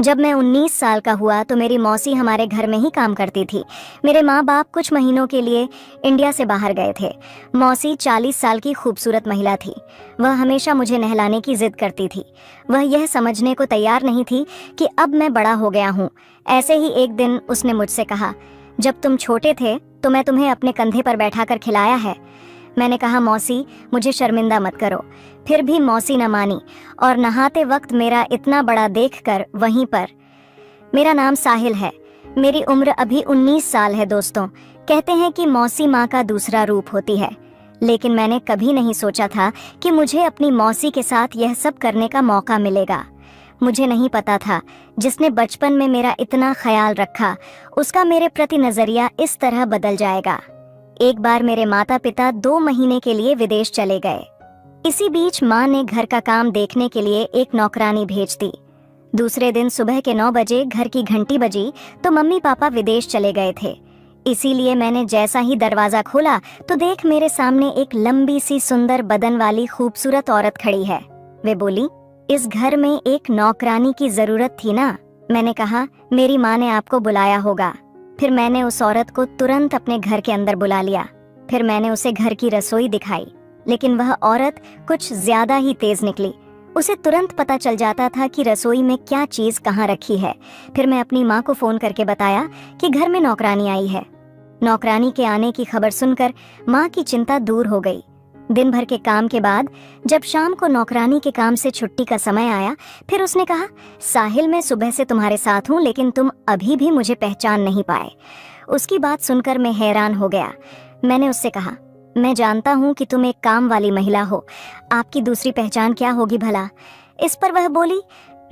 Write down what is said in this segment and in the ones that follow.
जब मैं 19 साल का हुआ तो मेरी मौसी हमारे घर में ही काम करती थी। मेरे माँ बाप कुछ महीनों के लिए इंडिया से बाहर गए थे। मौसी 40 साल की खूबसूरत महिला थी। वह हमेशा मुझे नहलाने की जिद करती थी। वह यह समझने को तैयार नहीं थी कि अब मैं बड़ा हो गया हूँ। ऐसे ही एक दिन उसने मुझसे कहा, जब तुम छोटे थे तो मैं तुम्हें अपने कंधे पर बैठाकर खिलाया है। मैंने कहा, मौसी मुझे शर्मिंदा मत करो। फिर भी मौसी न मानी और नहाते वक्त मेरा इतना बड़ा देखकर वहीं पर। मेरा नाम साहिल है। मेरी उम्र अभी 19 साल है। दोस्तों कहते हैं कि मौसी माँ का दूसरा रूप होती है, लेकिन मैंने कभी नहीं सोचा था कि मुझे अपनी मौसी के साथ यह सब करने का मौका मिलेगा। मुझे नहीं पता था जिसने बचपन में मेरा इतना ख्याल रखा उसका मेरे प्रति नजरिया इस तरह बदल जाएगा। एक बार मेरे माता पिता 2 महीने के लिए विदेश चले गए। इसी बीच माँ ने घर का काम देखने के लिए एक नौकरानी भेज दी। दूसरे दिन सुबह के 9 बजे घर की घंटी बजी तो मम्मी पापा विदेश चले गए थे। इसीलिए मैंने जैसा ही दरवाजा खोला तो देख मेरे सामने एक लंबी सी सुंदर बदन वाली खूबसूरत औरत खड़ी है। वे बोली, इस घर में एक नौकरानी की जरूरत थी ना। मैंने कहा, मेरी माँ ने आपको बुलाया होगा। फिर मैंने उस औरत को तुरंत अपने घर के अंदर बुला लिया। फिर मैंने उसे घर की रसोई दिखाई, लेकिन वह औरत कुछ ज्यादा ही तेज निकली। उसे तुरंत पता चल जाता था कि रसोई में क्या चीज कहाँ रखी है। फिर मैं अपनी माँ को फोन करके बताया कि घर में नौकरानी आई है। नौकरानी के आने की खबर सुनकर माँ की चिंता दूर हो गई। दिन भर के काम के बाद जब शाम को नौकरानी के काम से छुट्टी का समय आया, फिर उसने कहा, साहिल मैं सुबह से तुम्हारे साथ हूँ, लेकिन तुम अभी भी मुझे पहचान नहीं पाए। उसकी बात सुनकर मैं हैरान हो गया। मैंने उससे कहा, मैं जानता हूँ कि तुम एक काम वाली महिला हो, आपकी दूसरी पहचान क्या होगी भला। इस पर वह बोली,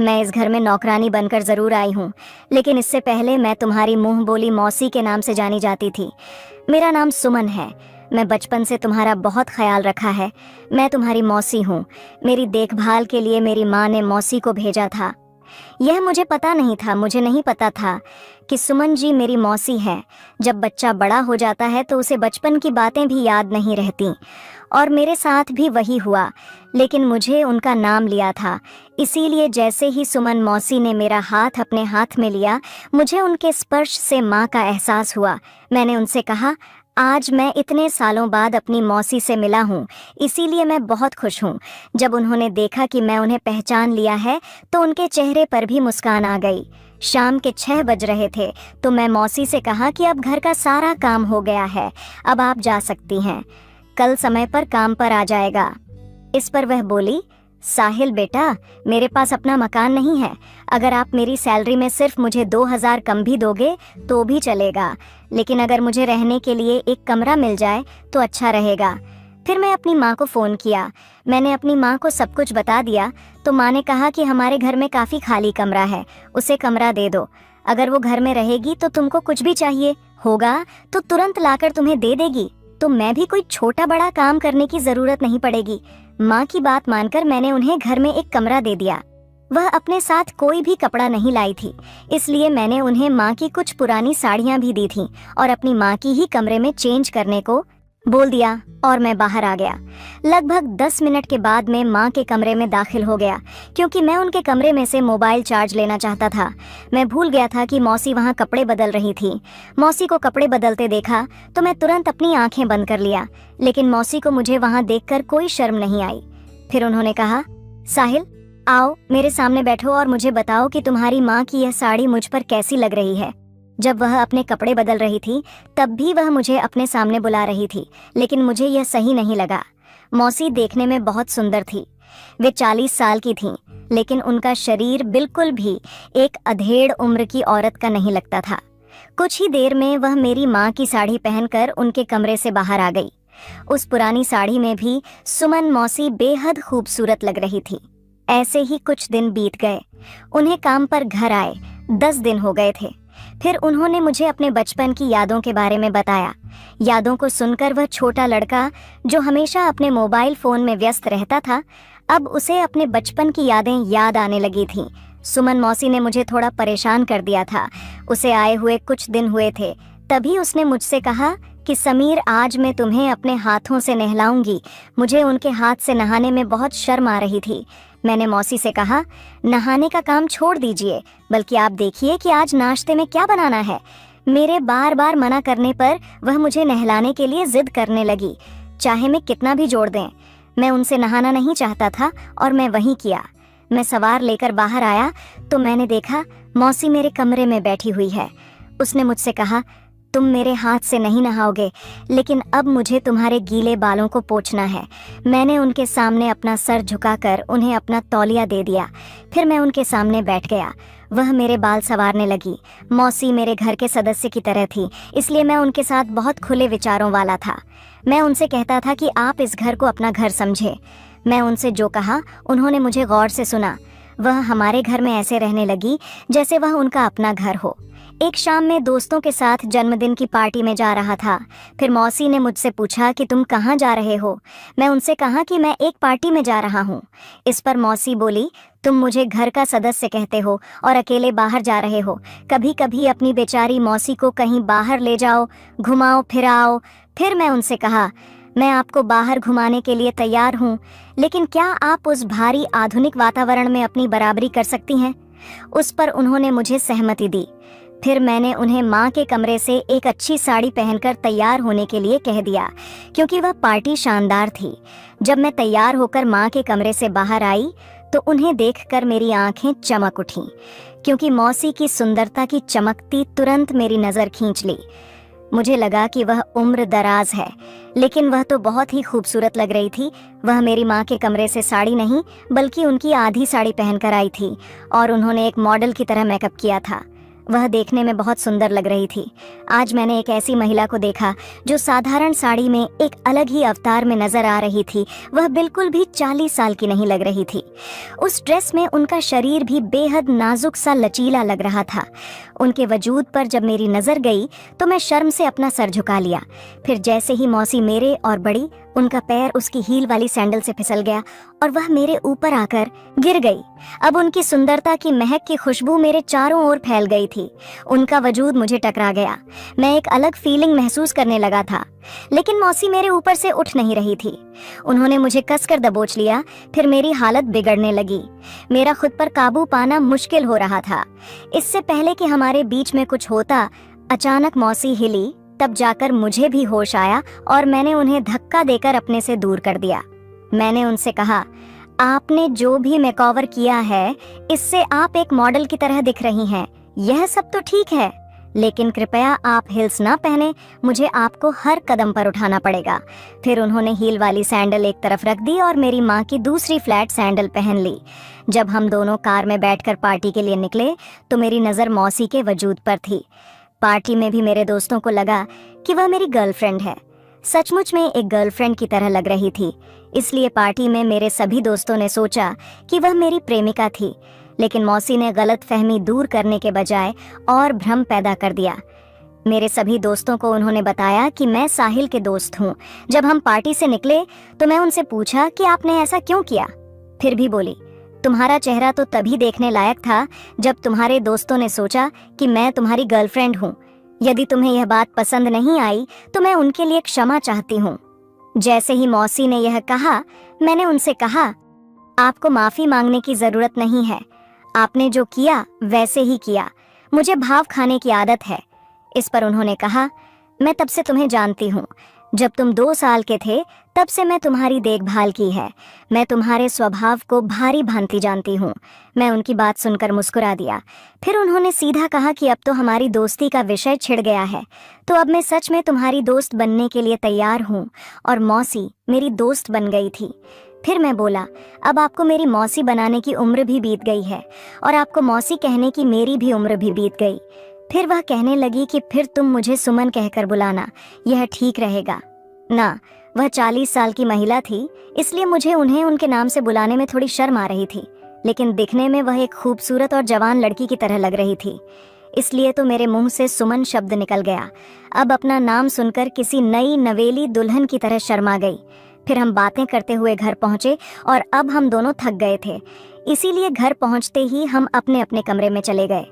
मैं इस घर में नौकरानी बनकर जरूर आई हूँ, लेकिन इससे पहले मैं तुम्हारी मुंह बोली मौसी के नाम से जानी जाती थी। मेरा नाम सुमन है। मैं बचपन से तुम्हारा बहुत ख्याल रखा है। मैं तुम्हारी मौसी हूँ। मेरी देखभाल के लिए मेरी माँ ने मौसी को भेजा था। यह मुझे पता नहीं था। मुझे नहीं पता था कि सुमन जी मेरी मौसी है। जब बच्चा बड़ा हो जाता है तो उसे बचपन की बातें भी याद नहीं रहती, और मेरे साथ भी वही हुआ। लेकिन मुझे उनका नाम लिया था, इसीलिए जैसे ही सुमन मौसी ने मेरा हाथ अपने हाथ में लिया, मुझे उनके स्पर्श से माँ का एहसास हुआ। मैंने उनसे कहा, आज मैं इतने सालों बाद अपनी मौसी से मिला हूँ, इसीलिए मैं बहुत खुश हूँ। जब उन्होंने देखा कि मैं उन्हें पहचान लिया है तो उनके चेहरे पर भी मुस्कान आ गई। शाम के 6 बज रहे थे तो मैं मौसी से कहा कि अब घर का सारा काम हो गया है, अब आप जा सकती हैं। कल समय पर काम पर आ जाएगा। इस पर वह बोली, साहिल बेटा, मेरे पास अपना मकान नहीं है। अगर आप मेरी सैलरी में सिर्फ मुझे 2000 कम भी दोगे तो भी चलेगा, लेकिन अगर मुझे रहने के लिए एक कमरा मिल जाए तो अच्छा रहेगा। फिर मैं अपनी माँ को फ़ोन किया। मैंने अपनी माँ को सब कुछ बता दिया तो माँ ने कहा कि हमारे घर में काफ़ी खाली कमरा है, उसे कमरा दे दो। अगर वो घर में रहेगी तो तुमको कुछ भी चाहिए होगा तो तुरंत लाकर तुम्हें दे देगी, तो मैं भी कोई छोटा बड़ा काम करने की ज़रूरत नहीं पड़ेगी। माँ की बात मानकर मैंने उन्हें घर में एक कमरा दे दिया। वह अपने साथ कोई भी कपड़ा नहीं लाई थी, इसलिए मैंने उन्हें माँ की कुछ पुरानी साड़ियाँ भी दी थीं और अपनी माँ की ही कमरे में चेंज करने को बोल दिया और मैं बाहर आ गया। लगभग 10 मिनट के बाद मैं माँ के कमरे में दाखिल हो गया, क्योंकि मैं उनके कमरे में से मोबाइल चार्ज लेना चाहता था। मैं भूल गया था कि मौसी वहाँ कपड़े बदल रही थी। मौसी को कपड़े बदलते देखा तो मैं तुरंत अपनी आंखें बंद कर लिया, लेकिन मौसी को मुझे वहाँ देखकर कोई शर्म नहीं आई। फिर उन्होंने कहा, साहिल आओ मेरे सामने बैठो और मुझे बताओ कि तुम्हारी माँ की यह साड़ी मुझ पर कैसी लग रही है। जब वह अपने कपड़े बदल रही थी तब भी वह मुझे अपने सामने बुला रही थी, लेकिन मुझे यह सही नहीं लगा। मौसी देखने में बहुत सुंदर थी। वे 40 साल की थीं, लेकिन उनका शरीर बिल्कुल भी एक अधेड़ उम्र की औरत का नहीं लगता था। कुछ ही देर में वह मेरी माँ की साड़ी पहनकर उनके कमरे से बाहर आ गई। उस पुरानी साड़ी में भी सुमन मौसी बेहद खूबसूरत लग रही थी। ऐसे ही कुछ दिन बीत गए। उन्हें काम पर घर आए 10 दिन हो गए थे। फिर उन्होंने मुझे अपने बचपन की यादों के बारे में बताया। यादों को सुनकर वह छोटा लड़का जो हमेशा अपने मोबाइल फोन में व्यस्त रहता था, अब उसे अपने बचपन की यादें याद आने लगी थीं। सुमन मौसी ने मुझे थोड़ा परेशान कर दिया था। उसे आए हुए कुछ दिन हुए थे, तभी उसने मुझसे कहा कि समीर, आज मैं तुम्हें अपने हाथों से नहलाऊंगी। मुझे उनके हाथ से नहाने में बहुत शर्म आ रही थी। मैंने मौसी से कहा, नहाने का काम छोड़ दीजिए, बल्कि आप देखिए कि आज नाश्ते में क्या बनाना है। मेरे बार बार मना करने पर वह मुझे नहलाने के लिए जिद करने लगी, चाहे मैं कितना भी जोड़ दें। मैं उनसे नहाना नहीं चाहता था और मैं वहीं किया। मैं सवार लेकर बाहर आया तो मैंने देखा मौसी मेरे कमरे में बैठी हुई है। उसने मुझसे कहा, तुम मेरे हाथ से नहीं नहाओगे, लेकिन अब मुझे तुम्हारे गीले बालों को पोंछना है। मैंने उनके सामने अपना सर झुकाकर उन्हें अपना तौलिया दे दिया। फिर मैं उनके सामने बैठ गया। वह मेरे बाल संवारने लगी। मौसी मेरे घर के सदस्य की तरह थी, इसलिए मैं उनके साथ बहुत खुले विचारों वाला था। मैं उनसे कहता था कि आप इस घर को अपना घर समझे। मैं उनसे जो कहा उन्होंने मुझे गौर से सुना। वह हमारे घर में ऐसे रहने लगी जैसे वह उनका अपना घर हो। एक शाम में दोस्तों के साथ जन्मदिन की पार्टी में जा रहा था। फिर मौसी ने मुझसे पूछा कि तुम कहाँ जा रहे हो। मैं उनसे कहा कि मैं एक पार्टी में जा रहा हूँ। इस पर मौसी बोली, तुम मुझे घर का सदस्य कहते हो और अकेले बाहर जा रहे हो। कभी कभी अपनी बेचारी मौसी को कहीं बाहर ले जाओ, घुमाओ फिराओ। फिर मैं उनसे कहा, मैं आपको बाहर घुमाने के लिए तैयार हूँ, लेकिन क्या आप उस भारी आधुनिक वातावरण में अपनी बराबरी कर सकती हैं? उस पर उन्होंने मुझे सहमति दी। फिर मैंने उन्हें माँ के कमरे से एक अच्छी साड़ी पहनकर तैयार होने के लिए कह दिया, क्योंकि वह पार्टी शानदार थी। जब मैं तैयार होकर माँ के कमरे से बाहर आई तो उन्हें देखकर मेरी आंखें चमक उठीं, क्योंकि मौसी की सुंदरता की चमकती तुरंत मेरी नज़र खींच ली। मुझे लगा कि वह उम्र दराज है, लेकिन वह तो बहुत ही खूबसूरत लग रही थी। वह मेरी माँ के कमरे से साड़ी नहीं बल्कि उनकी आधी साड़ी पहनकर आई थी और उन्होंने एक मॉडल की तरह मेकअप किया था। वह देखने में बहुत सुंदर लग रही थी। आज मैंने एक ऐसी महिला को देखा जो साधारण साड़ी में एक अलग ही अवतार में नजर आ रही थी। वह बिल्कुल भी 40 साल की नहीं लग रही थी। उस ड्रेस में उनका शरीर भी बेहद नाजुक सा लचीला लग रहा था। उनके वजूद पर जब मेरी नजर गई तो मैं शर्म से अपना सर झुका लिया। फिर जैसे ही मौसी मेरे और बढ़ी, उनका पैर उसकी हील वाली सैंडल से फिसल गया और वह मेरे ऊपर आकर गिर गई। अब उनकी सुंदरता की महक की खुशबू मेरे चारों ओर फैल गई थी। उनका वजूद मुझे टकरा गया। मैं एक अलग फीलिंग महसूस करने लगा था, लेकिन मौसी मेरे ऊपर से उठ नहीं रही थी। उन्होंने मुझे कसकर दबोच लिया। फिर मेरी हालत बिगड़ने लगी। मेरा खुद पर काबू पाना मुश्किल हो रहा था। इससे पहले कि हमारे बीच में कुछ होता, अचानक मौसी हिली। तब जाकर मुझे भी होश आया और मैंने उन्हें धक्का देकर अपने से दूर कर दिया। मैंने उनसे कहा, आपने जो भी मेकओवर किया है, इससे आप एक मॉडल की तरह दिख रही हैं। यह सब तो ठीक है, लेकिन कृपया आप हील्स ना पहने। मुझे आपको हर कदम पर उठाना पड़ेगा। फिर उन्होंने हील वाली सैंडल एक तरफ रख दी और मेरी माँ की दूसरी फ्लैट सैंडल पहन ली। जब हम दोनों कार में बैठकर पार्टी के लिए निकले तो मेरी नज़र मौसी के वजूद पर थी। पार्टी में भी मेरे दोस्तों को लगा कि वह मेरी गर्लफ्रेंड है। सचमुच में एक गर्लफ्रेंड की तरह लग रही थी। इसलिए पार्टी में मेरे सभी दोस्तों ने सोचा कि वह मेरी प्रेमिका थी, लेकिन मौसी ने गलत फहमी दूर करने के बजाय और भ्रम पैदा कर दिया। मेरे सभी दोस्तों को उन्होंने बताया कि मैं साहिल के दोस्त हूँ। जब हम पार्टी से निकले तो मैं उनसे पूछा कि आपने ऐसा क्यों किया। फिर भी बोली, तुम्हारा चेहरा तो तभी देखने लायक था जब तुम्हारे दोस्तों ने सोचा कि मैं तुम्हारी गर्लफ्रेंड हूँ। यदि तुम्हें यह बात पसंद नहीं आई तो मैं उनके लिए क्षमा चाहती हूँ। जैसे ही मौसी ने यह कहा, मैंने उनसे कहा, आपको माफी मांगने की जरूरत नहीं है। आपने जो किया वैसे ही किया। मुझे भाव खाने की आदत है। इस पर उन्होंने कहा, मैं तब से तुम्हें जानती हूँ। जब तुम 2 साल के थे तब से मैं तुम्हारी देखभाल की है। मैं तुम्हारे स्वभाव को भारी भांति जानती हूँ। मैं उनकी बात सुनकर मुस्कुरा दिया। फिर उन्होंने सीधा कहा कि अब तो हमारी दोस्ती का विषय छिड़ गया है, तो अब मैं सच में तुम्हारी दोस्त बनने के लिए तैयार हूँ। और मौसी मेरी दोस्त बन गई थी। फिर मैं बोला, अब आपको मेरी मौसी बनाने की उम्र भी बीत गई है और आपको मौसी कहने की मेरी भी उम्र भी बीत गई। फिर वह कहने लगी कि फिर तुम मुझे सुमन कहकर बुलाना, यह ठीक रहेगा ना। वह 40 साल की महिला थी, इसलिए मुझे उन्हें उनके नाम से बुलाने में थोड़ी शर्म आ रही थी, लेकिन दिखने में वह एक खूबसूरत और जवान लड़की की तरह लग रही थी। इसलिए तो मेरे मुंह से सुमन शब्द निकल गया। अब अपना नाम सुनकर किसी नई नवेली दुल्हन की तरह शर्मा गई। फिर हम बातें करते हुए घर पहुंचे और अब हम दोनों थक गए थे, इसीलिए घर पहुंचते ही हम अपने अपने कमरे में चले गए।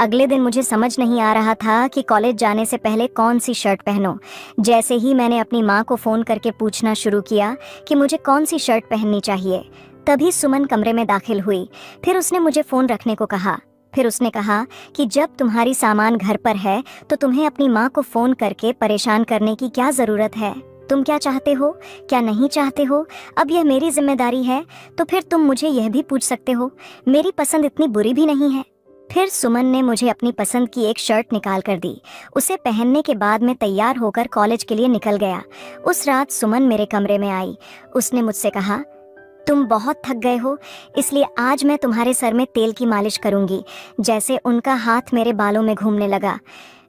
अगले दिन मुझे समझ नहीं आ रहा था कि कॉलेज जाने से पहले कौन सी शर्ट पहनूं। जैसे ही मैंने अपनी माँ को फ़ोन करके पूछना शुरू किया कि मुझे कौन सी शर्ट पहननी चाहिए, तभी सुमन कमरे में दाखिल हुई। फिर उसने मुझे फ़ोन रखने को कहा। फिर उसने कहा कि जब तुम्हारी सामान घर पर है तो तुम्हें अपनी माँ को फ़ोन करके परेशान करने की क्या ज़रूरत है। तुम क्या चाहते हो, क्या नहीं चाहते हो, अब यह मेरी जिम्मेदारी है। तो फिर तुम मुझे यह भी पूछ सकते हो। मेरी पसंद इतनी बुरी भी नहीं है। फिर सुमन ने मुझे अपनी पसंद की एक शर्ट निकाल कर दी। उसे पहनने के बाद मैं तैयार होकर कॉलेज के लिए निकल गया। उस रात सुमन मेरे कमरे में आई। उसने मुझसे कहा, तुम बहुत थक गए हो, इसलिए आज मैं तुम्हारे सर में तेल की मालिश करूंगी। जैसे उनका हाथ मेरे बालों में घूमने लगा,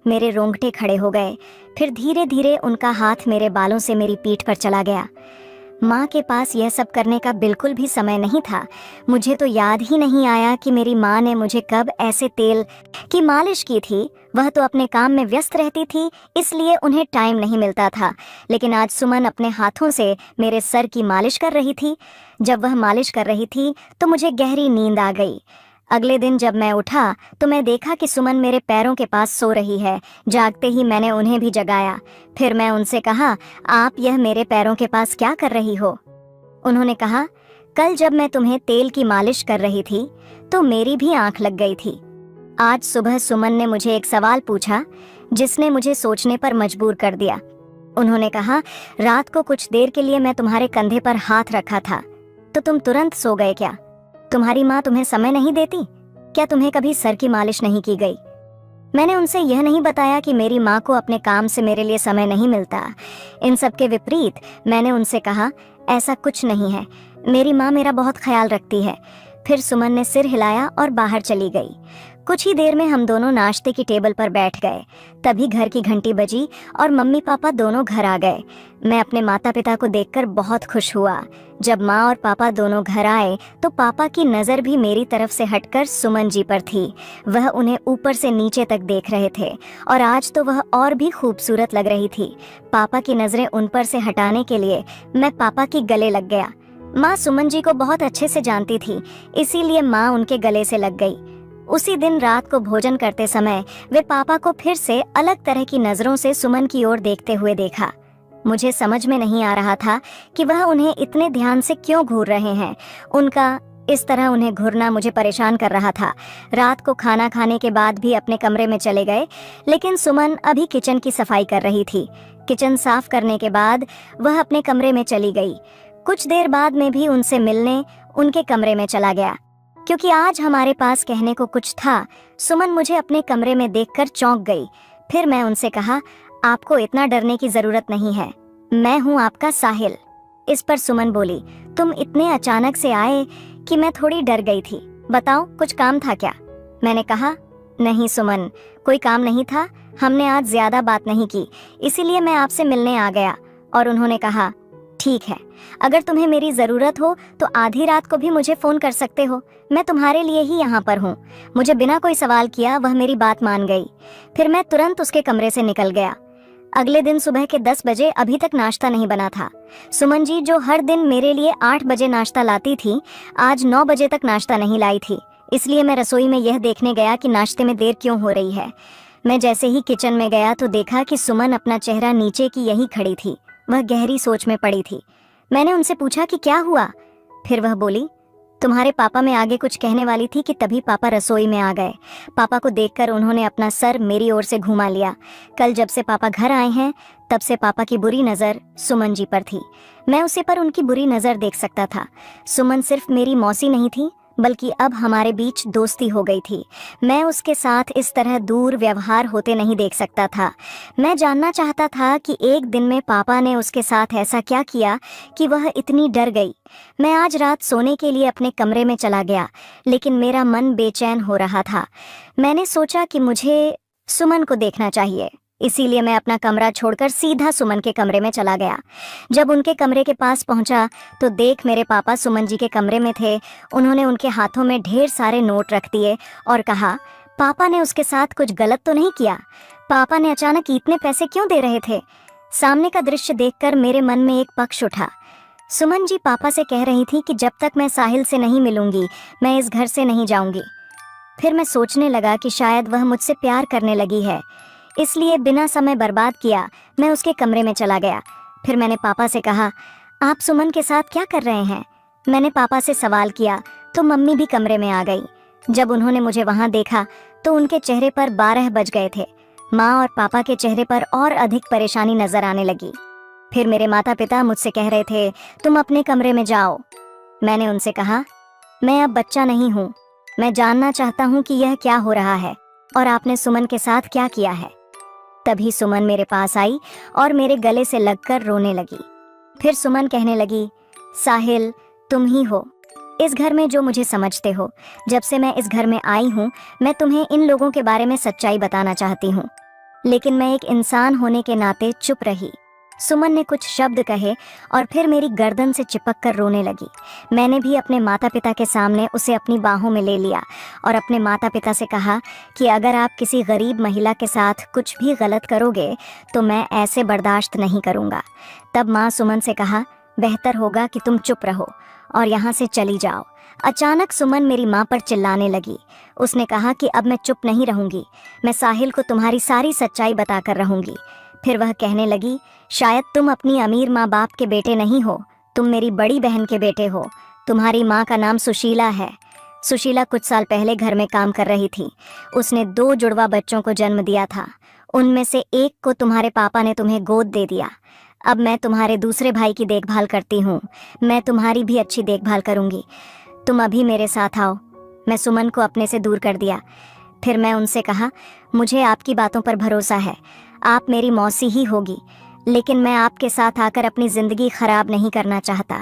मेरे रोंगटे खड़े हो गए। फिर धीरे धीरे उनका हाथ मेरे बालों से मेरी पीठ पर चला गया। माँ के पास यह सब करने का बिल्कुल भी समय नहीं था। मुझे तो याद ही नहीं आया कि मेरी माँ ने मुझे कब ऐसे तेल की मालिश की थी। वह तो अपने काम में व्यस्त रहती थी, इसलिए उन्हें टाइम नहीं मिलता था। लेकिन आज सुमन अपने हाथों से मेरे सर की मालिश कर रही थी। जब वह मालिश कर रही थी तो मुझे गहरी नींद आ गई। अगले दिन जब मैं उठा तो मैं देखा कि सुमन मेरे पैरों के पास सो रही है। जागते ही मैंने उन्हें भी जगाया। फिर मैं उनसे कहा, आप यह मेरे पैरों के पास क्या कर रही हो? उन्होंने कहा, कल जब मैं तुम्हें तेल की मालिश कर रही थी तो मेरी भी आंख लग गई थी। आज सुबह सुमन ने मुझे एक सवाल पूछा जिसने मुझे सोचने पर मजबूर कर दिया। उन्होंने कहा, रात को कुछ देर के लिए मैं तुम्हारे कंधे पर हाथ रखा था तो तुम तुरंत सो गए क्या? तुम्हारी माँ तुम्हें समय नहीं देती? क्या तुम्हें कभी सर की मालिश नहीं की गई? मैंने उनसे यह नहीं बताया कि मेरी माँ को अपने काम से मेरे लिए समय नहीं मिलता। इन सब के विपरीत मैंने उनसे कहा, ऐसा कुछ नहीं है, मेरी माँ मेरा बहुत ख्याल रखती है। फिर सुमन ने सिर हिलाया और बाहर चली गई। कुछ ही देर में हम दोनों नाश्ते की टेबल पर बैठ गए। तभी घर की घंटी बजी और मम्मी पापा दोनों घर आ गए। मैं अपने माता पिता को देखकर बहुत खुश हुआ। जब माँ और पापा दोनों घर आए तो पापा की नज़र भी मेरी तरफ से हटकर सुमन जी पर थी। वह उन्हें ऊपर से नीचे तक देख रहे थे और आज तो वह और भी खूबसूरत लग रही थी। पापा की नज़रें उन पर से हटाने के लिए मैं पापा की गले लग गया। माँ सुमन जी को बहुत अच्छे से जानती थी, इसीलिए माँ उनके गले से लग गई। उसी दिन रात को भोजन करते समय वे पापा को फिर से अलग तरह की नज़रों से सुमन की ओर देखते हुए देखा। मुझे समझ में नहीं आ रहा था कि वह उन्हें इतने ध्यान से क्यों घूर रहे हैं। उनका इस तरह उन्हें घूरना मुझे परेशान कर रहा था। रात को खाना खाने के बाद भी अपने कमरे में चले गए, लेकिन सुमन अभी किचन की सफाई कर रही थी। किचन साफ करने के बाद वह अपने कमरे में चली गई। कुछ देर बाद में भी उनसे मिलने उनके कमरे में चला गया, क्योंकि आज हमारे पास कहने को कुछ था। सुमन मुझे अपने कमरे में देखकर चौंक गई। फिर मैं उनसे कहा, आपको इतना डरने की जरूरत नहीं है, मैं हूँ आपका साहिल। इस पर सुमन बोली, तुम इतने अचानक से आए कि मैं थोड़ी डर गई थी। बताओ, कुछ काम था क्या? मैंने कहा, नहीं सुमन, कोई काम नहीं था। हमने आज ज्यादा बात नहीं की, इसीलिए मैं आपसे मिलने आ गया। और उन्होंने कहा, ठीक है, अगर तुम्हें मेरी ज़रूरत हो तो आधी रात को भी मुझे फ़ोन कर सकते हो, मैं तुम्हारे लिए ही यहाँ पर हूँ। मुझे बिना कोई सवाल किया वह मेरी बात मान गई। फिर मैं तुरंत उसके कमरे से निकल गया। अगले दिन सुबह के 10 बजे अभी तक नाश्ता नहीं बना था। सुमन जी जो हर दिन मेरे लिए 8 बजे नाश्ता लाती थी, आज 9 बजे तक नाश्ता नहीं लाई थी। इसलिए मैं रसोई में यह देखने गया कि नाश्ते में देर क्यों हो रही है। मैं जैसे ही किचन में गया तो देखा कि सुमन अपना चेहरा नीचे की यहीं खड़ी थी। वह गहरी सोच में पड़ी थी। मैंने उनसे पूछा कि क्या हुआ? फिर वह बोली, तुम्हारे पापा मैं आगे कुछ कहने वाली थी कि तभी पापा रसोई में आ गए। पापा को देखकर उन्होंने अपना सर मेरी ओर से घुमा लिया। कल जब से पापा घर आए हैं तब से पापा की बुरी नज़र सुमन जी पर थी। मैं उसे पर उनकी बुरी नज़र देख सकता था। सुमन सिर्फ मेरी मौसी नहीं थी, बल्कि अब हमारे बीच दोस्ती हो गई थी। मैं उसके साथ इस तरह दूर व्यवहार होते नहीं देख सकता था। मैं जानना चाहता था कि एक दिन में पापा ने उसके साथ ऐसा क्या किया कि वह इतनी डर गई। मैं आज रात सोने के लिए अपने कमरे में चला गया, लेकिन मेरा मन बेचैन हो रहा था। मैंने सोचा कि मुझे सुमन को देखना चाहिए, इसीलिए मैं अपना कमरा छोड़कर सीधा सुमन के कमरे में चला गया। जब उनके कमरे के पास पहुंचा तो देख मेरे पापा सुमन जी के कमरे में थे। उन्होंने उनके हाथों में ढेर सारे नोट रख दिए और कहा, पापा ने उसके साथ कुछ गलत तो नहीं किया? पापा ने अचानक इतने पैसे क्यों दे रहे थे? सामने का दृश्य देखकर मेरे मन में एक पक्ष उठा। सुमन जी पापा से कह रही थी कि जब तक मैं साहिल से नहीं मिलूंगी मैं इस घर से नहीं जाऊंगी। फिर मैं सोचने लगा कि शायद वह मुझसे प्यार करने लगी है, इसलिए बिना समय बर्बाद किया मैं उसके कमरे में चला गया। फिर मैंने पापा से कहा, आप सुमन के साथ क्या कर रहे हैं? मैंने पापा से सवाल किया तो मम्मी भी कमरे में आ गई। जब उन्होंने मुझे वहां देखा तो उनके चेहरे पर 12 बज गए थे। माँ और पापा के चेहरे पर और अधिक परेशानी नजर आने लगी। फिर मेरे माता पिता मुझसे कह रहे थे, तुम अपने कमरे में जाओ। मैंने उनसे कहा, मैं अब बच्चा नहीं हूँ, मैं जानना चाहता हूँ कि यह क्या हो रहा है और आपने सुमन के साथ क्या किया है। तभी सुमन मेरे पास आई और मेरे गले से लगकर रोने लगी। फिर सुमन कहने लगी, साहिल, तुम ही हो इस घर में जो मुझे समझते हो। जब से मैं इस घर में आई हूँ मैं तुम्हें इन लोगों के बारे में सच्चाई बताना चाहती हूँ, लेकिन मैं एक इंसान होने के नाते चुप रही। सुमन ने कुछ शब्द कहे और फिर मेरी गर्दन से चिपक कर रोने लगी। मैंने भी अपने माता पिता के सामने उसे अपनी बाहों में ले लिया और अपने माता पिता से कहा कि अगर आप किसी गरीब महिला के साथ कुछ भी गलत करोगे तो मैं ऐसे बर्दाश्त नहीं करूँगा। तब माँ सुमन से कहा, बेहतर होगा कि तुम चुप रहो और यहाँ से चली जाओ। अचानक सुमन मेरी माँ पर चिल्लाने लगी। उसने कहा कि अब मैं चुप नहीं रहूँगी, मैं साहिल को तुम्हारी सारी सच्चाई बताकर रहूँगी। फिर वह कहने लगी, शायद तुम अपनी अमीर माँ बाप के बेटे नहीं हो, तुम मेरी बड़ी बहन के बेटे हो। तुम्हारी माँ का नाम सुशीला है। सुशीला कुछ साल पहले घर में काम कर रही थी। उसने 2 जुड़वा बच्चों को जन्म दिया था। उनमें से एक को तुम्हारे पापा ने तुम्हें गोद दे दिया। अब मैं तुम्हारे दूसरे भाई की देखभाल करती हूँ। मैं तुम्हारी भी अच्छी देखभाल करूँगी। तुम अभी मेरे साथ आओ। मैं सुमन को अपने से दूर कर दिया। फिर मैं उनसे कहा, मुझे आपकी बातों पर भरोसा है, आप मेरी मौसी ही होगी, लेकिन मैं आपके साथ आकर अपनी ज़िंदगी ख़राब नहीं करना चाहता।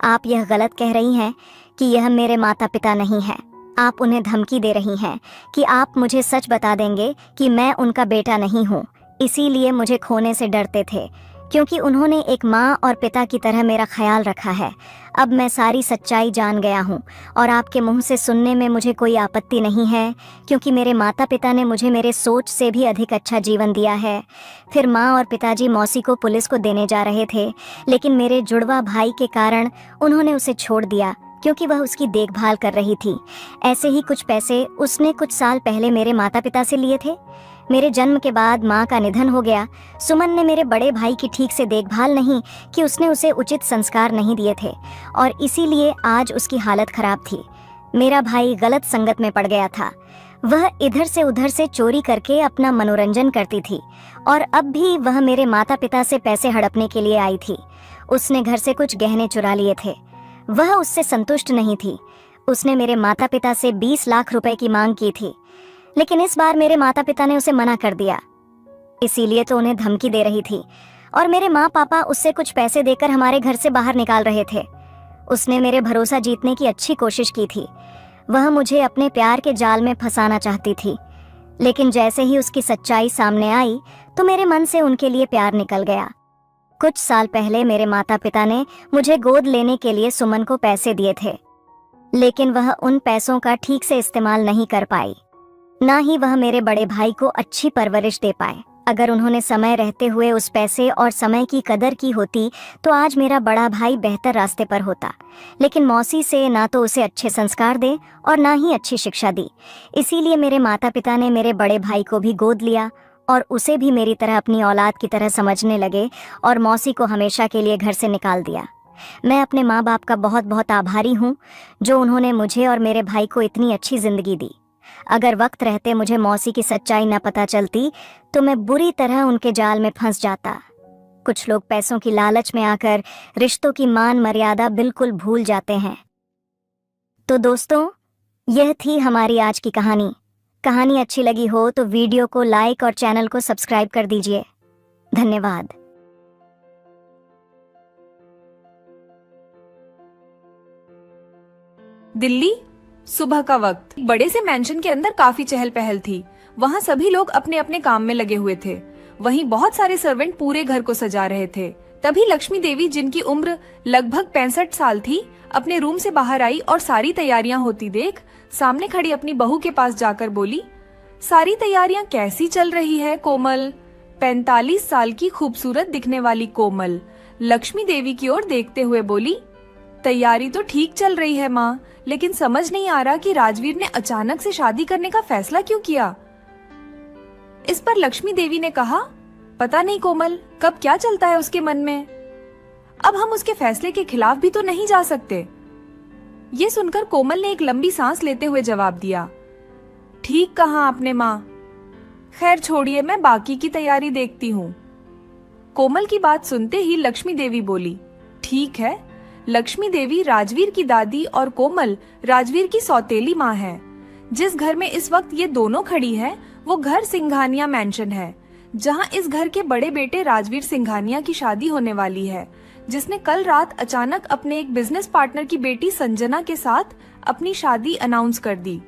आप यह गलत कह रही हैं कि यह मेरे माता पिता नहीं हैं। आप उन्हें धमकी दे रही हैं कि आप मुझे सच बता देंगे कि मैं उनका बेटा नहीं हूँ। इसीलिए मुझे खोने से डरते थे, क्योंकि उन्होंने एक माँ और पिता की तरह मेरा ख्याल रखा है। अब मैं सारी सच्चाई जान गया हूँ और आपके मुंह से सुनने में मुझे कोई आपत्ति नहीं है, क्योंकि मेरे माता पिता ने मुझे मेरे सोच से भी अधिक अच्छा जीवन दिया है। फिर माँ और पिताजी मौसी को पुलिस को देने जा रहे थे, लेकिन मेरे जुड़वा भाई के कारण उन्होंने उसे छोड़ दिया, क्योंकि वह उसकी देखभाल कर रही थी। ऐसे ही कुछ पैसे उसने कुछ साल पहले मेरे माता पिता से लिए थे। मेरे जन्म के बाद माँ का निधन हो गया। सुमन ने मेरे बड़े भाई की ठीक से देखभाल नहीं कि, उसने उसे उचित संस्कार नहीं दिए थे और इसीलिए आज उसकी हालत खराब थी। मेरा भाई गलत संगत में पड़ गया था। वह इधर से उधर से चोरी करके अपना मनोरंजन करती थी और अब भी वह मेरे माता पिता से पैसे हड़पने के लिए आई थी। उसने घर से कुछ गहने चुरा लिए थे। वह उससे संतुष्ट नहीं थी। उसने मेरे माता पिता से 20 लाख रुपए की मांग की थी, लेकिन इस बार मेरे माता पिता ने उसे मना कर दिया। इसीलिए तो उन्हें धमकी दे रही थी और मेरे माँ पापा उससे कुछ पैसे देकर हमारे घर से बाहर निकाल रहे थे। उसने मेरे भरोसा जीतने की अच्छी कोशिश की थी। वह मुझे अपने प्यार के जाल में फंसाना चाहती थी, लेकिन जैसे ही उसकी सच्चाई सामने आई तो मेरे मन से उनके लिए प्यार निकल गया। कुछ साल पहले मेरे माता पिता ने मुझे गोद लेने के लिए सुमन को पैसे दिए थे, लेकिन वह उन पैसों का ठीक से इस्तेमाल नहीं कर पाई। ना ही वह मेरे बड़े भाई को अच्छी परवरिश दे पाए। अगर उन्होंने समय रहते हुए उस पैसे और समय की कदर की होती तो आज मेरा बड़ा भाई बेहतर रास्ते पर होता, लेकिन मौसी से ना तो उसे अच्छे संस्कार दे और ना ही अच्छी शिक्षा दी। इसीलिए मेरे माता पिता ने मेरे बड़े भाई को भी गोद लिया और उसे भी मेरी तरह अपनी औलाद की तरह समझने लगे और मौसी को हमेशा के लिए घर से निकाल दिया। मैं अपने माँ बाप का बहुत बहुत आभारी हूँ, जो उन्होंने मुझे और मेरे भाई को इतनी अच्छी जिंदगी दी। अगर वक्त रहते मुझे मौसी की सच्चाई न पता चलती तो मैं बुरी तरह उनके जाल में फंस जाता। कुछ लोग पैसों की लालच में आकर रिश्तों की मान मर्यादा बिल्कुल भूल जाते हैं। तो दोस्तों, यह थी हमारी आज की कहानी। कहानी अच्छी लगी हो तो वीडियो को लाइक और चैनल को सब्सक्राइब कर दीजिए। धन्यवाद। दिल्ली, सुबह का वक्त। बड़े से मैंशन के अंदर काफी चहल पहल थी। वहाँ सभी लोग अपने अपने काम में लगे हुए थे। वहीं बहुत सारे सर्वेंट पूरे घर को सजा रहे थे। तभी लक्ष्मी देवी, जिनकी उम्र लगभग 65 साल थी, अपने रूम से बाहर आई और सारी तैयारियां होती देख सामने खड़ी अपनी बहू के पास जाकर बोली, सारी तैयारियां कैसी चल रही है कोमल? 45 साल की खूबसूरत दिखने वाली कोमल लक्ष्मी देवी की ओर देखते हुए बोली, तैयारी तो ठीक चल रही है माँ, लेकिन समझ नहीं आ रहा कि राजवीर ने अचानक से शादी करने का फैसला क्यों किया। इस पर लक्ष्मी देवी ने कहा, पता नहीं कोमल, कब क्या चलता है उसके मन में। अब हम उसके फैसले के खिलाफ भी तो नहीं जा सकते। ये सुनकर कोमल ने एक लंबी सांस लेते हुए जवाब दिया, ठीक कहा आपने माँ। खैर छोड़िए, मैं बाकी की तैयारी देखती हूँ। कोमल की बात सुनते ही लक्ष्मी देवी बोली, ठीक है। लक्ष्मी देवी राजवीर की दादी और कोमल राजवीर की सौतेली माँ है। जिस घर में इस वक्त ये दोनों खड़ी है वो घर सिंघानिया मैंशन है, जहाँ इस घर के बड़े बेटे राजवीर सिंघानिया की शादी होने वाली है, जिसने कल रात अचानक अपने एक बिजनेस पार्टनर की बेटी संजना के साथ अपनी शादी अनाउंस कर दी।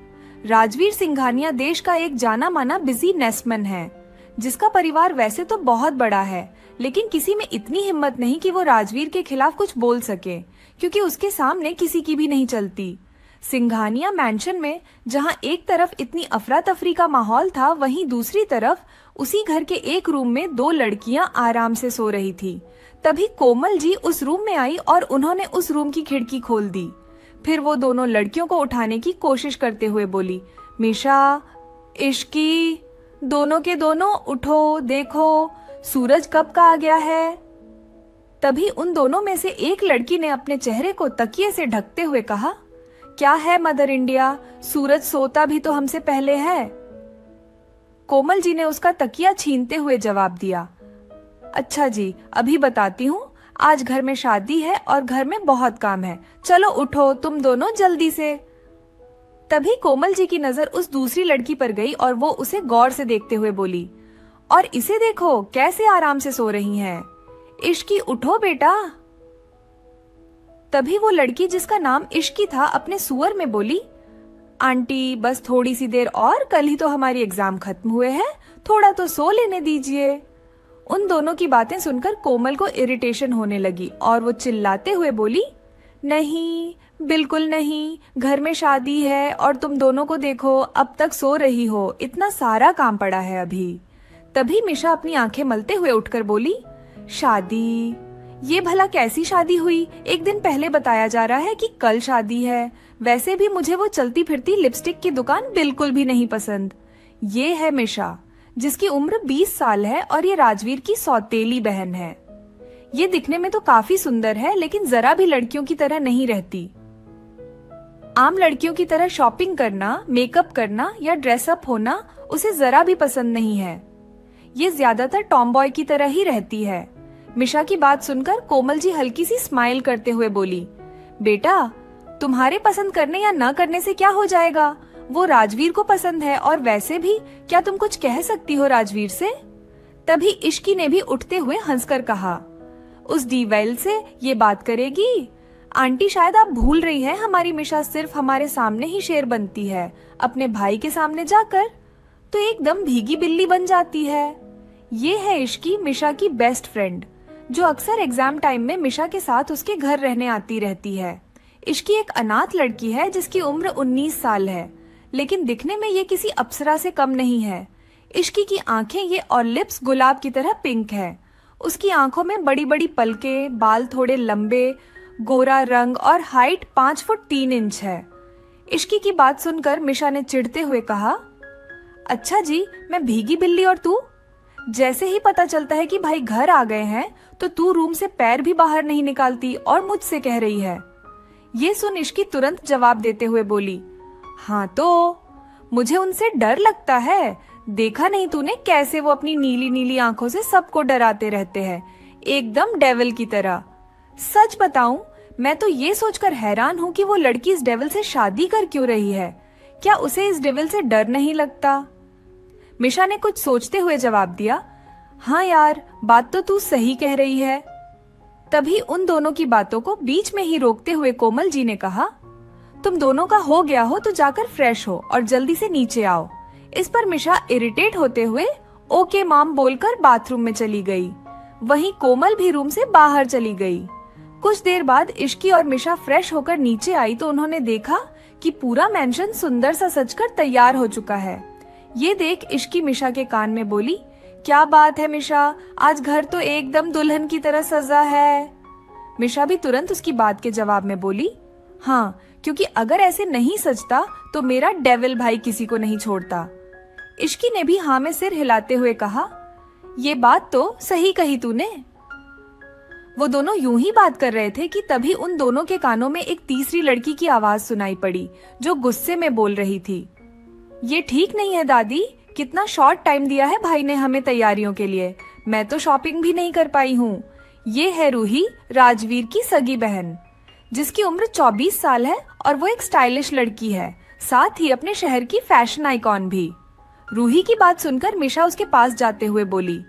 राजवीर सिंघानिया देश का एक जाना माना बिजनेसमैन है, जिसका परिवार वैसे तो बहुत बड़ा है, लेकिन किसी में इतनी हिम्मत नहीं कि वो राजवीर के खिलाफ कुछ बोल सके, क्योंकि उसके सामने किसी की भी नहीं चलती। सिंघानिया मैंशन में जहां एक तरफ इतनी अफरा तफरी का माहौल था, वहीं दूसरी तरफ उसी घर के एक रूम में दो लड़कियां आराम से सो रही थी। तभी कोमल जी उस रूम में आई और उन्होंने उस रूम की खिड़की खोल दी। फिर वो दोनों लड़कियों को उठाने की कोशिश करते हुए बोली, मीशा, इश्की, दोनों के दोनों उठो, देखो सूरज कब का आ गया है। तभी उन दोनों में से एक लड़की ने अपने चेहरे को तकिए से ढकते हुए कहा, क्या है मदर इंडिया, सूरज सोता भी तो हमसे पहले है। कोमल जी ने उसका तकिया छीनते हुए जवाब दिया, अच्छा जी, अभी बताती हूँ। आज घर में शादी है और घर में बहुत काम है, चलो उठो तुम दोनों जल्दी से। तभी कोमल जी की नजर उस दूसरी लड़की पर गई और वो उसे गौर से देखते हुए बोली, और इसे देखो कैसे आराम से सो रही हैं। इश्की, उठो बेटा। तभी वो लड़की जिसका नाम इश्की था अपने सुअर में बोली, आंटी बस थोड़ी सी देर और, कल ही तो हमारी एग्जाम खत्म हुए हैं, थोड़ा तो सो लेने दीजिए। उन दोनों की बातें सुनकर कोमल को इरिटेशन होने लगी और वो चिल्लाते हुए बोली, नहीं, बिल्कुल नहीं, घर में शादी है और तुम दोनों को देखो अब तक सो रही हो, इतना सारा काम पड़ा है अभी। तभी मिशा अपनी आंखें मलते हुए उठकर बोली, शादी? ये भला कैसी शादी हुई? एक दिन पहले बताया जा रहा है कि कल शादी है। वैसे भी मुझे वो चलती फिरती लिपस्टिक की दुकान बिल्कुल भी नहीं पसंद। ये है मिशा, जिसकी उम्र 20 साल है और ये राजवीर की सौतेली बहन है। ये दिखने में तो काफी सुंदर है, लेकिन जरा भी लड़कियों की तरह नहीं रहती। आम लड़कियों की तरह शॉपिंग करना, मेकअप करना या ड्रेसअप होना उसे जरा भी पसंद नहीं है। ये ज्यादातर टॉमबॉय की तरह ही रहती है। मिशा की बात सुनकर कोमल जी हल्की सी स्माइल करते हुए बोली, बेटा, तुम्हारे पसंद करने या न करने से क्या हो जाएगा? वो राजवीर को पसंद है, और वैसे भी क्या तुम कुछ कह सकती हो राजवीर से? तभी इश्की ने भी उठते हुए हंसकर कहा, उस डीवेल से ये बात करेगी? आंटी, शायद आप भूल रही हैं, हमारी मिशा सिर्फ हमारे सामने ही शेर बनती है, अपने भाई के सामने जाकर तो एकदम भीगी बिल्ली बन जाती है। ये है इश्की, मिशा की बेस्ट फ्रेंड, जो अक्सर एग्जाम टाइम में मिशा के साथ उसके घर रहने आती रहती है। इश्की एक अनाथ लड़की है जिसकी उम्र 19 साल है, लेकिन दिखने में ये किसी अप्सरा से कम नहीं है। इश्की की आंखें ये और लिप्स गुलाब की तरह पिंक है। उसकी आंखों में बड़ी बड़ी पलकें, बाल थोड़े लंबे, गोरा रंग और हाइट 5 फुट 3 इंच है। इश्की की बात सुनकर मिशा ने चिढ़ते हुए कहा, अच्छा जी, मैं भीगी बिल्ली और तू? जैसे ही पता चलता है कि भाई घर आ गए हैं तो तू रूम से पैर भी बाहर नहीं निकालती और मुझसे कह रही है। ये सुन इश्की तुरंत जवाब देते हुए बोली, हाँ तो मुझे उनसे डर लगता है। देखा नहीं तूने कैसे वो अपनी नीली नीली आंखों से सबको डराते रहते हैं, एकदम डेविल की तरह। सच बताऊं, मैं तो ये सोचकर हैरान हूँ कि वो लड़की इस डेविल से शादी कर क्यों रही है। क्या उसे इस डेविल से डर नहीं लगता? मिशा ने कुछ सोचते हुए जवाब दिया, हाँ यार, बात तो तू सही कह रही है। तभी उन दोनों की बातों को बीच में ही रोकते हुए कोमल जी ने कहा, तुम दोनों का हो गया हो तो जाकर फ्रेश हो और जल्दी से नीचे आओ। इस पर मिशा इरिटेट होते हुए ओके माम बोलकर बाथरूम में चली गई। वहीं कोमल भी रूम से बाहर चली गई। कुछ देर बाद इश्की और मिशा फ्रेश होकर नीचे आई तो उन्होंने देखा कि पूरा मेंशन सुंदर सा सजकर तैयार हो चुका है। ये देख इश्की मिशा के कान में बोली, क्या बात है मिशा, आज घर तो एकदम दुल्हन की तरह सजा है। मिशा भी तुरंत उसकी बात के जवाब में बोली, हाँ, क्योंकि अगर ऐसे नहीं सजता तो मेरा डेविल भाई किसी को नहीं छोड़ता। इश्की ने भी हाँ में सिर हिलाते हुए कहा, ये बात तो सही कही तूने। वो दोनों यूं ही बात कर रहे थे कि तभी उन दोनों के कानों में एक तीसरी लड़की की आवाज सुनाई पड़ी जो गुस्से में बोल रही थी, ये ठीक नहीं है दादी, कितना शॉर्ट टाइम दिया है भाई ने हमें तैयारियों के लिए, मैं तो शॉपिंग भी नहीं कर पाई हूँ। ये है रूही, राजवीर की सगी बहन, जिसकी उम्र 24 साल है और वो एक स्टाइलिश लड़की है, साथ ही अपने शहर की फैशन आइकॉन भी। रूही की बात सुनकर मिशा उसके पास जाते हुए बोली,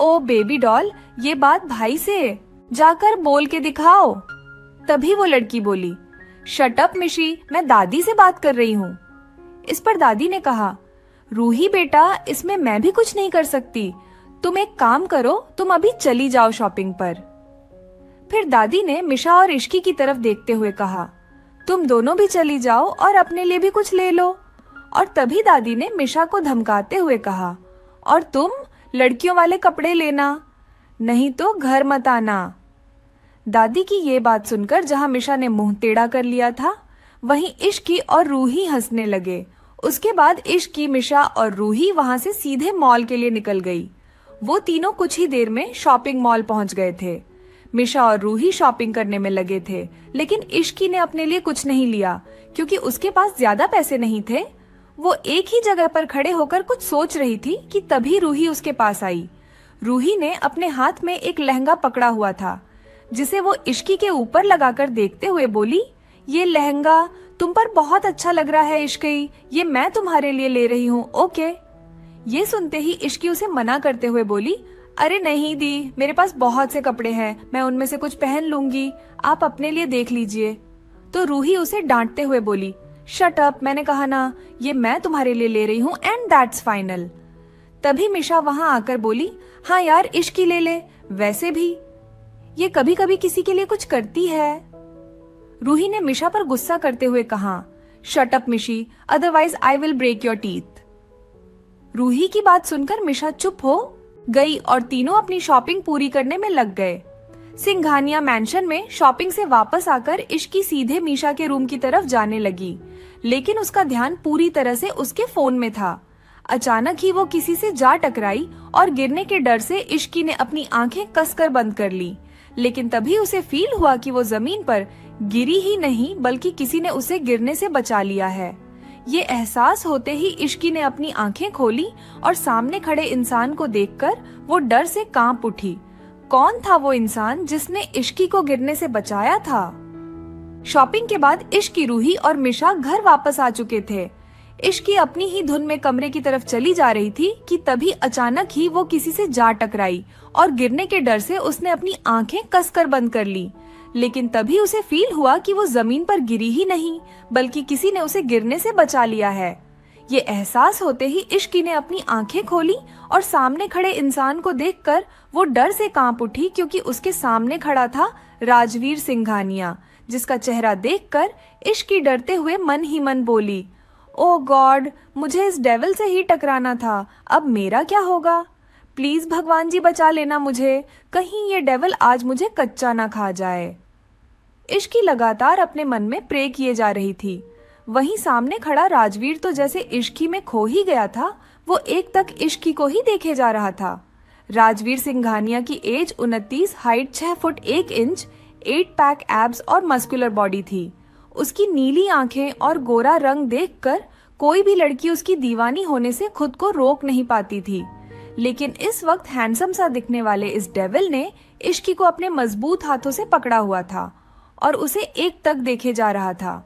ओ बेबी डॉल, ये बात भाई से जाकर बोल के दिखाओ। तभी वो लड़की बोली, शट अप मिशी, मैं दादी से बात कर रही हूँ। इस पर दादी ने कहा, रूही बेटा, इसमें मैं भी कुछ नहीं कर सकती, तुम एक काम करो, तुम अभी चली जाओ शॉपिंग पर। फिर दादी ने मिशा और इश्की की तरफ देखते हुए कहा, तुम दोनों भी चली जाओ और अपने लिए भी कुछ ले लो। और तभी दादी ने मिशा को धमकाते हुए कहा, और तुम लड़कियों वाले कपड़े लेना, नहीं तो घर मत आना। दादी की ये बात सुनकर जहां मिशा ने मुंह टेढ़ा कर लिया था, वहीं इश्की और रूही हंसने लगे। उसके बाद इश्की, मिशा और रूही वहां से सीधे मॉल के लिए निकल गई। वो तीनों कुछ ही देर में शॉपिंग मॉल पहुंच गए थे। मिशा और रूही शॉपिंग करने में लगे थे, लेकिन इश्की ने अपने लिए कुछ नहीं लिया क्योंकि उसके पास ज्यादा पैसे नहीं थे। वो एक ही जगह पर खड़े होकर कुछ सोच रही थी कि तभी रूही उसके पास आई। रूही ने अपने हाथ में एक लहंगा पकड़ा हुआ था, जिसे वो इश्की के ऊपर लगाकर देखते हुए बोली, ये लहंगा तुम पर बहुत अच्छा लग रहा है इश्की, ये मैं तुम्हारे लिए ले रही हूँ, ओके। ये सुनते ही इश्की उसे मना करते हुए बोली, अरे नहीं दी, मेरे पास बहुत से कपड़े हैं, मैं उनमें से कुछ पहन लूंगी, आप अपने लिए देख लीजिए। तो रूही उसे डांटते हुए बोली, शट अप, मैंने कहा ना, ये मैं तुम्हारे लिए ले रही हूँ एंड दैट्स फाइनल। तभी मिशा वहां आकर बोली, हाँ यार इश्की ले ले, वैसे भी ये कभी कभी किसी के लिए कुछ करती है। रूही ने मिशा पर गुस्सा करते हुए कहा, shut up Mishi, otherwise I will break your teeth. Ruhi की बात सुनकर मिशा चुप हो गई और तीनों अपनी शॉपिंग पूरी करने में लग गए। सिंघानिया मैंशन में शॉपिंग से वापस आकर इश्की सीधे मिशा के रूम की तरफ जाने लगी, लेकिन उसका ध्यान पूरी तरह से उसके फोन में था। अचानक ही वो किसी से जा टकराई और गिरने के डर से इश्की ने अपनी आंखें कसकर बंद कर ली, लेकिन तभी उसे फील हुआ कि वो जमीन पर गिरी ही नहीं बल्कि किसी ने उसे गिरने से बचा लिया है। ये एहसास होते ही इश्की ने अपनी आंखें खोली और सामने खड़े इंसान को देखकर वो डर से कांप उठी। कौन था वो इंसान जिसने इश्की को गिरने से बचाया था? शॉपिंग के बाद इश्की, रूही और मिशा घर वापस आ चुके थे। इश्की अपनी ही धुन में कमरे की तरफ चली जा रही थी कि तभी अचानक ही वो किसी से जा टकराई और गिरने के डर से उसने अपनी आंखें कसकर बंद कर ली, लेकिन तभी उसे फील हुआ कि वो जमीन पर गिरी ही नहीं बल्कि किसी ने उसे गिरने से बचा लिया है। ये एहसास होते ही इश्की ने अपनी आंखें खोली और सामने खड़े इंसान को देखकर वो डर से कांप उठी, क्योंकि उसके सामने खड़ा था राजवीर सिंघानिया, जिसका चेहरा देखकर इश्की डरते हुए मन ही मन बोली, ओ गॉड, मुझे इस डेविल से ही टकराना था, अब मेरा क्या होगा? प्लीज भगवान जी बचा लेना मुझे, कहीं ये डेविल आज मुझे कच्चा ना खा जाए। इश्की लगातार अपने मन में प्रे किए जा रही थी। वहीं सामने खड़ा राजवीर तो जैसे इश्की में खो ही गया था, वो एक तक इश्की को ही देखे जा रहा था। राजवीर सिंघानिया की age 29, height 6 foot 1 inch, 8 pack abs और मस्कुलर बॉडी थी। उसकी नीली आंखें और गोरा रंग देखकर कोई भी लड़की उसकी दीवानी होने से खुद को रोक नहीं पाती थी, लेकिन इस वक्त हैंडसम सा दिखने वाले इस डेविल ने इश्की को अपने मजबूत हाथों से पकड़ा हुआ था और उसे एक तक देखे जा रहा था।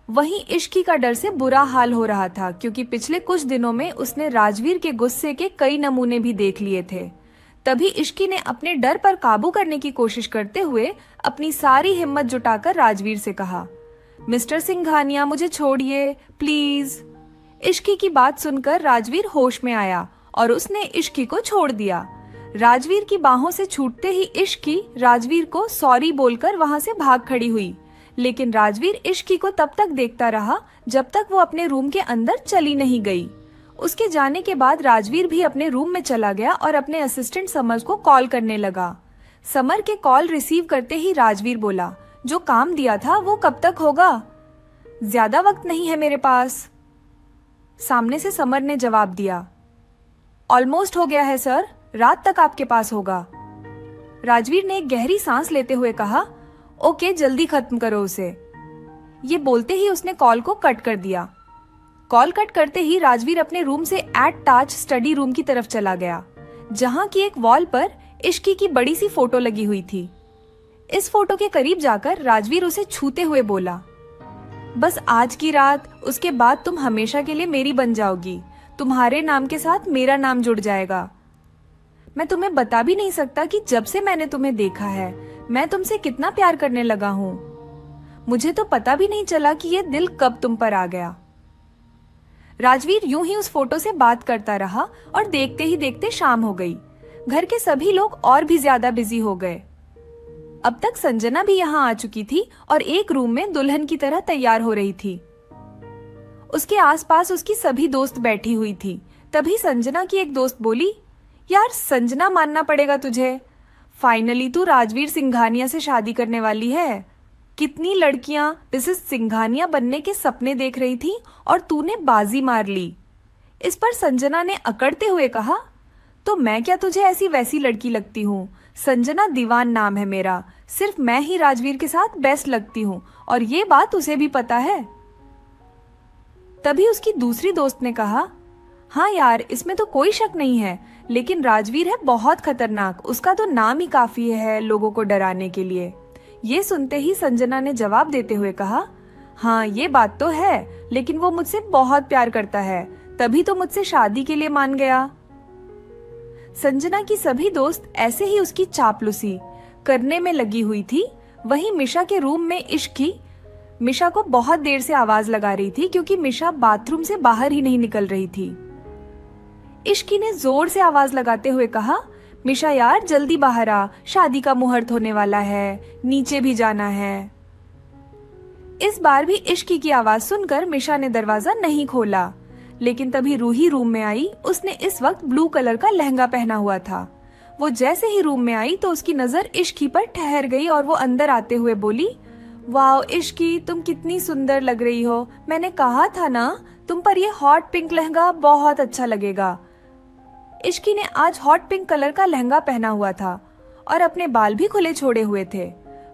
वहीं इश्की का डर से बुरा हाल हो रहा था, क्योंकि पिछले कुछ दिनों में उसने राजवीर के गुस्से के कई नमूने भी देख लिए थे। तभी इश्की ने अपने डर पर काबू करने की कोशिश करते हुए अपनी सारी हिम्मत जुटाकर राजवीर से कहा, मिस्टर सिंघानिया, मुझे छोड़िए प्लीज। इश्की की बात सुनकर राजवीर होश में आया और उसने इश्की को छोड़ दिया। राजवीर की बाहों से छूटते ही इश्की राजवीर को सॉरी बोलकर वहां से भाग खड़ी हुई, लेकिन राजवीर इश्की को तब तक देखता रहा जब तक वो अपने रूम के अंदर चली नहीं गई। उसके जाने के बाद राजवीर भी अपने रूम में चला गया और अपने असिस्टेंट समर को कॉल करने लगा। समर के कॉल रिसीव करते ही राजवीर बोला, जो काम दिया था वो कब तक होगा? ज्यादा वक्त नहीं है मेरे पास, सामने से समर ने जवाब दिया। ऑलमोस्ट हो गया है सर, रात तक आपके पास होगा। राजवीर ने एक गहरी सांस लेते हुए कहा, ओके जल्दी खत्म करो उसे। ये बोलते ही उसने कॉल को कट कर दिया। कॉल कट करते ही राजवीर अपने रूम से एट टाच स्टडी रूम की तरफ चला गया, जहां की एक वॉल पर इश्की की बड़ी सी फोटो लगी हुई थी। इस फोटो के करीब जाकर राजवीर उसे छूते हुए बोला, बस आज की रात, उसके बाद तुम हमेशा के लिए मेरी बन जाओगी। तुम्हारे नाम के साथ मेरा नाम जुड़ जाएगा। मैं तुम्हें बता भी नहीं सकता कि जब से मैंने तुम्हें देखा है, मैं तुमसे कितना प्यार करने लगा हूं। मुझे तो पता भी नहीं चला कि ये दिल कब तुम पर आ गया। राजवीर यूं ही उस फोटो से बात करता रहा और देखते ही देखते शाम हो गई। घर के सभी लोग और भी ज्यादा बिजी हो गए। अब तक संजना भी यहाँ आ चुकी थी और एक रूम में दुल्हन की तरह तैयार हो रही थी। उसके आसपास उसकी सभी दोस्त बैठी हुई थी। तभी संजना की एक दोस्त बोली, यार संजना, मानना पड़ेगा तुझे, फाइनली तू राजवीर सिंघानिया से शादी करने वाली है। कितनी लड़कियां मिसेस सिंघानिया बनने के सपने देख रही थी और तूने बाजी मार ली। इस पर संजना ने अकड़ते हुए कहा, तो मैं क्या तुझे ऐसी वैसी लड़की लगती हूँ? संजना दीवान नाम है मेरा, सिर्फ मैं ही राजवीर के साथ बेस्ट लगती हूँ और ये बात उसे भी पता है। तभी उसकी दूसरी दोस्त ने कहा, हाँ यार, इसमें तो कोई शक नहीं है, लेकिन राजवीर है बहुत खतरनाक, उसका तो नाम ही काफी है लोगों को डराने के लिए। ये सुनते ही संजना ने जवाब देते हुए कहा, हाँ ये बात तो है, लेकिन वो मुझसे बहुत प्यार करता है, तभी तो मुझसे शादी के लिए मान गया। संजना की सभी दोस्त ऐसे ही उसकी चापलूसी करने में लगी हुई थी। वहीं मिशा के रूम में इश्की मिशा को बहुत देर से आवाज लगा रही थी, क्योंकि मिशा बाथरूम से बाहर ही नहीं निकल रही थी। इश्की ने जोर से आवाज लगाते हुए कहा, मिशा यार जल्दी बाहर आ, शादी का मुहूर्त होने वाला है, नीचे भी जाना है। इस बार भी इश्की की आवाज सुनकर मिशा ने दरवाजा नहीं खोला, लेकिन तभी रूही रूम में आई। उसने इस वक्त ब्लू कलर का लहंगा पहना हुआ था। वो जैसे ही रूम में आई तो उसकी नजर इश्की पर ठहर गई और वो अंदर आते हुए बोली, वाओ इश्की, तुम कितनी सुंदर लग रही हो। मैंने कहा था ना, तुम पर ये हॉट पिंक लहंगा बहुत अच्छा लगेगा। इश्की ने आज हॉट पिंक कलर का लहंगा पहना हुआ था और अपने बाल भी खुले छोड़े हुए थे।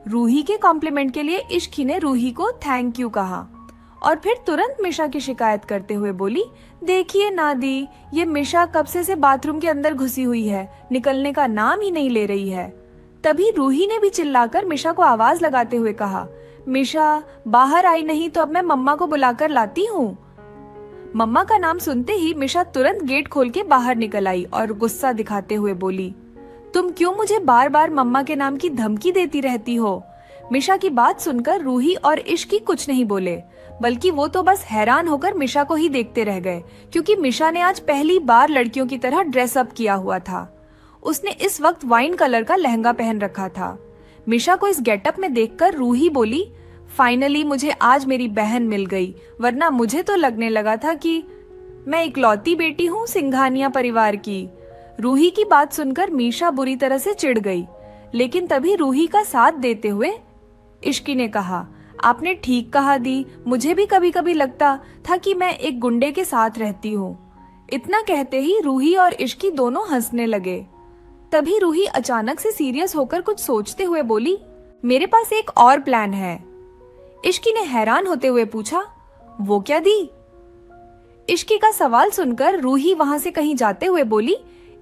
रूही के कॉम्प्लीमेंट के लिए इश्की ने रूही को थैंक यू कहा और फिर तुरंत मिशा की शिकायत करते हुए बोली, देखिए नादी, ये मिशा कब से बाथरूम के अंदर घुसी हुई है, निकलने का नाम ही नहीं ले रही है। तभी रूही ने भी चिल्लाकर मिशा को आवाज लगाते हुए कहा, मिशा बाहर आई नहीं तो अब मैं मम्मा को बुलाकर लाती हूँ। मम्मा का नाम सुनते ही मिशा तुरंत गेट खोल के बाहर निकल आई और गुस्सा दिखाते हुए बोली, तुम क्यों मुझे बार बार मम्मा के नाम की धमकी देती रहती हो? मिशा की बात सुनकर रूही और इश्की कुछ नहीं बोले, बल्कि वो तो बस हैरान होकर मिशा को ही देखते रह गए, क्योंकि मिशा ने आज पहली बार लड़कियों की तरह ड्रेसअप किया हुआ था। उसने इस वक्त वाइन कलर का लहंगा पहन रखा था। मिशा को इस गेटअप में देखकर रूही बोली, फाइनली मुझे आज मेरी बहन मिल गई, वरना मुझे तो लगने लगा था कि मैं इकलौती बेटी हूँ सिंघानिया परिवार की। रूही की बात सुनकर मीशा बुरी तरह से चिढ़ गई, लेकिन तभी रूही का साथ देते हुए इश्की ने कहा, आपने ठीक कहा दी, मुझे भी कभी कभी लगता था कि मैं एक गुंडे के साथ रहती हूँ। इतना कहते ही रूही और इश्की दोनों हंसने लगे। तभी रूही अचानक से सीरियस होकर कुछ सोचते हुए बोली, मेरे पास एक और प्लान है। इश्की ने हैरान होते हुए पूछा, वो क्या दी? इश्की का सवाल सुनकर रूही वहां से कहीं जाते हुए बोली,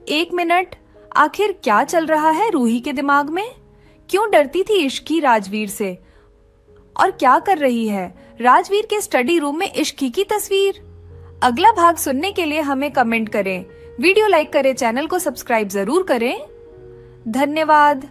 एक मिनट, आखिर क्या चल रहा है रूही के दिमाग में? क्यों डरती थी इश्की राजवीर से? और क्या कर रही है राजवीर के स्टडी रूम में इश्की की तस्वीर? अगला भाग सुनने के लिए हमें कमेंट करें, वीडियो लाइक करें, चैनल को सब्सक्राइब जरूर करें। धन्यवाद।